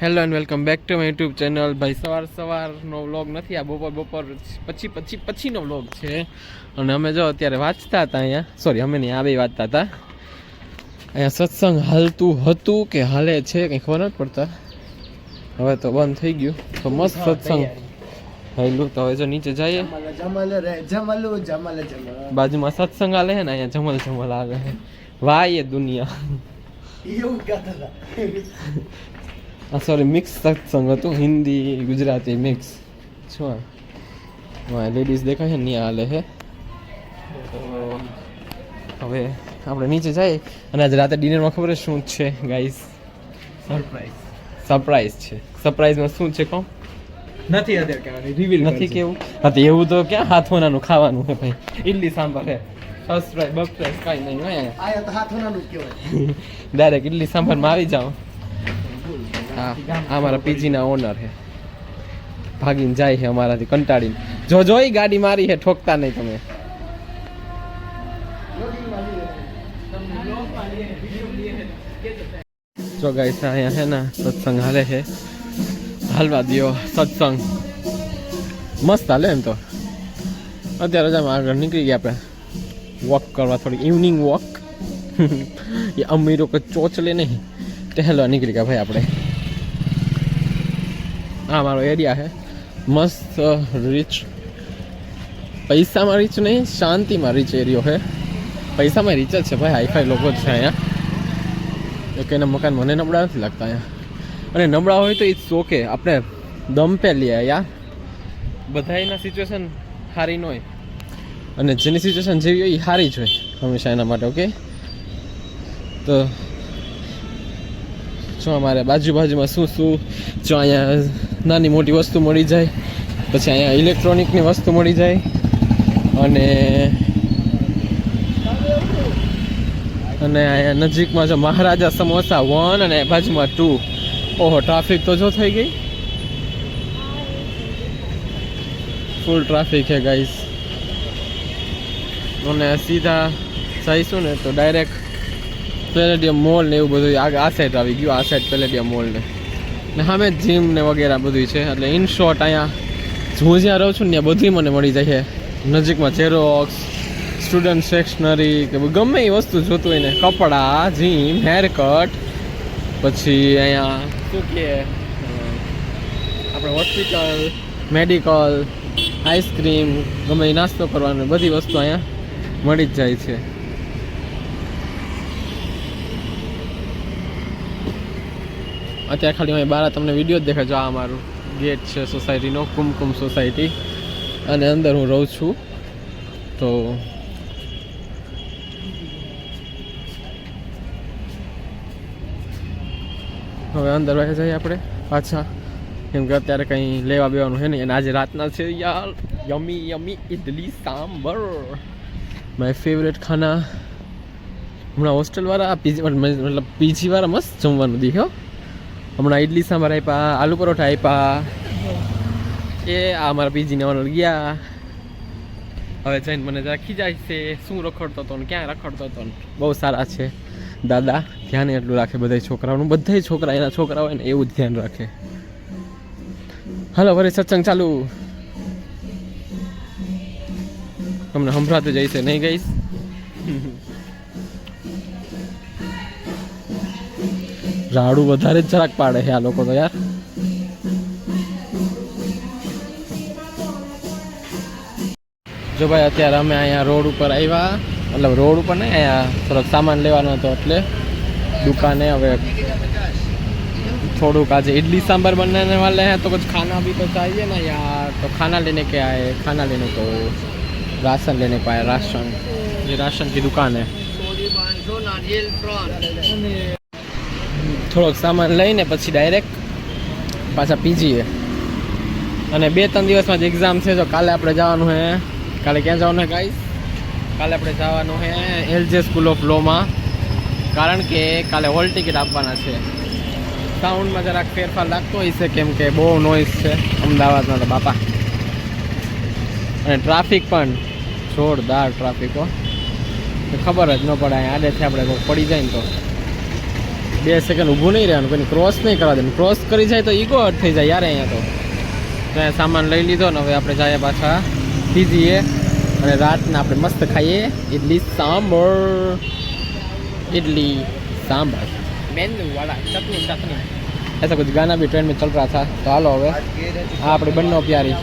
Hello and welcome back to my YouTube channel. ભાઈ સવારનો vlog નથી, આ બપોર પછીનો વ્લોગ છે. અને અમે જો અત્યારે વાંચતા હતા અહીંયા, સોરી અમે નહીં, આ બે વાંચતા હતા. અહીંયા સત્સંગ હાલતું હતું કે હાલે છે કંઈ ખબર નથી પડતા. હવે તો બંધ થઈ ગયું. તો મસ્ત સત્સંગ હાલ્યું. તો હવે જો નીચે જઈએ, બાજુમાં સત્સંગ હાલે છે ને, અહીંયા જમલ આવે છે. વાહ એ દુનિયા. સોરી મિક્સ સત્સંગ હતું, હિન્દી ગુજરાતી મિક્સ. શું હા લેડીઝ દેખાય છે ને હાલે છે. તો હવે આપણે નીચે જઈએ અને આજે રાતે ડિનરમાં ખબર શું છે ગાઈસ? સરપ્રાઈઝ છે. સરપ્રાઈઝમાં શું છે કહો? નથી અત્યારે કહેવાની, રિવીલ નથી કેવું? હા તો એવું તો ક્યાં હાથોનાનું ખાવાનું છે ભાઈ. ઇડલી સાંભાર છે, સબસ્ક્રાઈબ બબસ્ક્રાઈબ કાંઈ નહીં હોય. આયા તો હાથોનાનું જ કહેવાય. ડાયરેક્ટ ઇડલી સાંભારમાં આવી જાઓ. હા આ મારા પીજીના ઓનર છે, ભાગીને જાય છે અમારાથી કંટાળીને. જોઈ ગાડી મારી છે, ઠોકતા નહીં તમે. જો ગાઈસ અહીંયા છે ને સત્સંગ હાલે છે, હાલવા દ્યો. સત્સંગ મસ્ત હાલે એમ તો. અત્યારે જ આગળ નીકળી ગયા આપણે વોક કરવા, થોડી ઇવનિંગ વોક. એ અમીરો કે ચોચલે નહીં, ટહેલવા નીકળી ગયા ભાઈ આપણે. આ મારો એરિયા છે, મસ્ત રીચ. પૈસામાં રીચ નહીં, શાંતિમાં રીચ એરિયો છે. પૈસામાં રીચ જ છે ભાઈ, હાઈફાઈ લોકો જ છે અહીંયા. એક એના મકાન મને નબળા નથી લાગતા અહીંયા. અને નબળા હોય તો ઇટ્સ ઓકે, આપણે દમ પે લઈએ યાર. બધા એના સિચ્યુએશન સારી ન હોય, અને જેની સિચ્યુએશન જેવી હોય એ સારી જ હોય હંમેશા એના માટે. ઓકે તો જો અમારે બાજુમાં શું જો અહીંયા નાની મોટી વસ્તુ મળી જાય, પછી અહીંયા ઇલેક્ટ્રોનિકની વસ્તુ મળી જાય, અને અહીંયા નજીકમાં જો મહારાજા સમોસા 1 અને બાજુમાં 2. ઓહો ટ્રાફિક તો જો થઈ ગઈ, ફૂલ ટ્રાફિક છે ગાઈસ. અને સીધા જઈશું ને તો ડાયરેક્ટ પેલેડિયમ મોલ ને એવું બધું આ સાઈડ આવી ગયું. આ સાઈડ પેલેડિયમ મોલ ને સામે જીમ ને વગેરે બધું છે. એટલે ઇન શોર્ટ અહીંયા હું જ્યાં રહું છું ને ત્યાં બધું મને મળી જાય છે નજીકમાં. ઝેરોક્સ, સ્ટુડન્ટ સ્ટેશનરી કે ગમે એ વસ્તુ જોતું હોય ને, કપડાં, જીમ, હેરકટ, પછી અહીંયા શું કહે આપણે હોસ્પિટલ, મેડિકલ, આઈસ્ક્રીમ, ગમે એ નાસ્તો કરવાનો, બધી વસ્તુ અહીંયા મળી જ જાય છે. અત્યારે ખાલી અહીં બહાર તમને વિડીયો જ દેખાય. જો આ અમારું ગેટ છે સોસાયટીનો, કુમકુમ સોસાયટી, અને અંદર હું રહું છું. તો હવે અંદર વહી જઈએ આપણે પાછા, કેમ કે અત્યારે કંઈ લેવા બેવાનું છે નહીં. અને આજે રાતના છે યાર યમી ઇડલી સાંભર, માય ફેવરેટ ખાના. હમણાં હોસ્ટેલવાળા મતલબ પીજીવાળા મસ્ત જમવાનું દીધો. હમણાં ઇડલી સાંભાર આપ્યા, આલુ પરોઠા આપ્યા. એ આ મારા પીજીને ઓનર ગયા. હવે જઈને મને રાખી જાય છે શું રખડતો હતો ને ક્યાં રખડતો હતો ને. બહુ સારા છે દાદા, ધ્યાન એટલું રાખે બધા છોકરાઓનું. બધા છોકરા એના છોકરા હોય ને એવું જ ધ્યાન રાખે. હાલો વરે સત્સંગ ચાલુ. તમને સંભળાતું જઈશે નહીં ગઈશ? રાડું વધારે જ જરાક પાડે છે આ લોકો તો યાર. જો ભાઈ અત્યારે અમે અહીંયા રોડ ઉપર આવ્યા, મતલબ રોડ ઉપર ને અહીંયા થોડોક સામાન લેવાનો હતો એટલે દુકાને. હવે થોડુંક આજે इडली सांभर बनाने वाले हैं, तो कुछ खाना भी तो चाहिए ना यार. तो खाना लेने के आए, खाना लेने को राशन लेने को आए. राशन, ये राशन की दुकान है. થોડોક સામાન લઈને પછી ડાયરેક્ટ પાછા પીજીએ. અને 2-3 દિવસમાં જ એક્ઝામ છે. જો કાલે આપણે જવાનું છે. કાલે ક્યાં જવાનું છે ગાઈસ? કાલે આપણે જવાનું છે એલજે સ્કૂલ ઓફ લોમાં, કારણ કે કાલે હોલ ટિકિટ આપવાના છે. સાઉન્ડમાં જરાક ફેરફાર લાગતો હોય છે, કેમ કે બહુ નોઈઝ છે અમદાવાદમાં તો બાપા. અને ટ્રાફિક પણ જોરદાર ટ્રાફિક હો, ખબર જ ન પડે. આડેથી આપણે પડી જાય ને તો 2 સેકન્ડ ઊભું નહીં રહેવાનું, કોઈને ક્રોસ નહીં કરવા દેવાનું. ક્રોસ કરી જાય તો ઈગો હટ થઈ જાય યાર અહીંયા તો. ત્યાં સામાન લઈ લીધો ને હવે આપણે જઈએ પાછા પીજીએ અને રાતના આપણે મસ્ત ખાઈએ ઇડલી સાંભર. इडली सांभर मेनू वाला चटनी चटनी ऐसा कुछ गाना भी ट्रेंड में चल रहा था. तो हालो હવે આ આપણે બંને પ્યારી